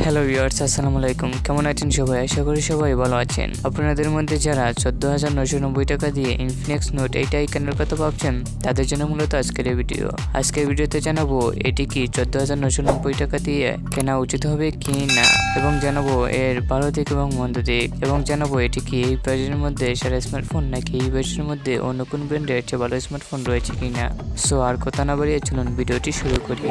Hello viewers, আসসালামু আলাইকুম। কেমন আছেন সবাই? আশা করি সবাই ভালো আছেন। আপনাদের মধ্যে যারা 14,990 টাকা দিয়ে ইনফিনিক্স নোট 8i কেনার কথা ভাবছেন, তাদের জন্য মূলত আজকের এই ভিডিও। আজকের ভিডিওতে জানাবো এটি কি 14,990 টাকা দিয়ে কেনা উচিত হবে কি না, এবং জানাবো এর ভালো দিক এবং মন্দ দিক, এবং জানাবো এটি কি এই বাজেটের মধ্যে সেরা স্মার্টফোন নাকি এই বাজেটের মধ্যে অন্য কোন ব্র্যান্ডের চেয়ে ভালো স্মার্টফোন রয়েছে কিনা। সো আর কথা না বাড়িয়ে চলুন ভিডিওটি শুরু করি।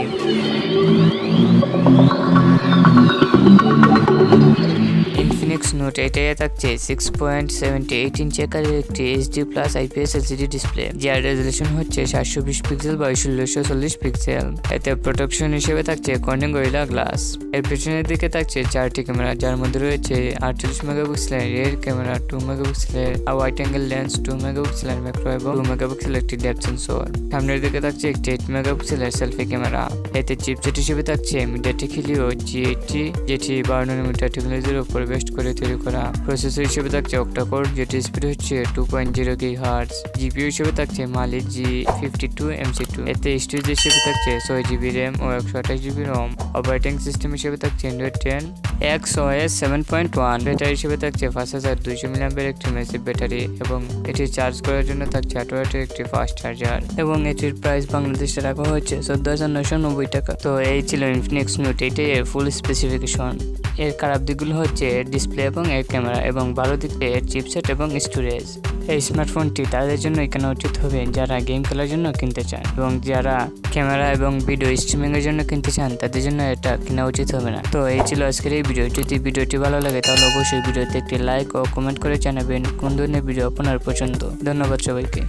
ইনফিনিক্স নোট 8i থাকছে 6.78 ইঞ্চি আকারের একটি HD plus IPS LCD display, যার রেজলিউশন হচ্ছে 720 পিক্সেল বা 1640 পিক্সেল। এতে প্রোটেকশন হিসেবে থাকছে কর্নিং গরিলা গ্লাস। এর পেছনের দিকে থাকছে 4টি ক্যামেরা, যার মধ্যে রয়েছে 48 মেগাপিক্সেলের রিয়ার ক্যামেরা, 2 মেগাপিক্সেলের ওয়াইড অ্যাঙ্গেল লেন্স, 2 মেগাপিক্সেলের ম্যাক্রো এবং 2 মেগাপিক্সেলের একটি ডেপথ সেন্সর। সামনের দিকে থাকছে একটি 8 মেগাপিক্সেলের সেলফি ক্যামেরা। এতে চিপসেট হিসেবে থাকছে মিডিয়াটেক হিলিও G80, যেটি 12 ন্যানোমিটার টেকনোলজির উপর বেস্ট করে তৈরি করা। প্রসেসর হিসেবে থাকছে অক্টা-কোর, যেটি স্পিড হচ্ছে 2.0 GHz। জিপিইউ হিসেবে থাকছে মালি G52 MC2। এতে স্টোরেজ হিসেবে থাকছে 6GB RAM ও 128GB ROM। অপারেটিং সিস্টেম হিসেবে থাকছে Android 10, XOS 7.1। ব্যাটারি হিসেবে থাকছে 5200 mAh একটি ম্যাসিভ ব্যাটারি, এবং এটি চার্জ করার জন্য থাকছে 8 ওয়াটের একটি ফাস্ট চার্জার, এবং এটির প্রাইস বাংলাদেশে রাখা হচ্ছে 14,990 টাকা। তো এই ছিল ইনফিনিক্স নোট 8i এর ফুল স্পেসিফিকেশন। এর খারাপ দিকগুলো হচ্ছে এর ডিসপ্লে এবং এর ক্যামেরা, এবং ভালো দিকটা এর চিপসেট এবং স্টোরেজ। এই স্মার্টফোনটি তাদের জন্য কেনা উচিত হবে যারা গেম খেলার জন্য কিনতে চান, এবং যারা ক্যামেরা এবং ভিডিও স্ট্রিমিংয়ের জন্য কিনতে চান তাদের জন্য এটা কেনা উচিত হবে না। তো এই ছিল আজকের এই ভিডিও। যদি ভিডিওটি ভালো লাগে তাহলে অবশ্যই ভিডিওতে একটি লাইক ও কমেন্ট করে জানাবেন কোন ধরনের ভিডিও আপনার পছন্দ। ধন্যবাদ সবাইকে।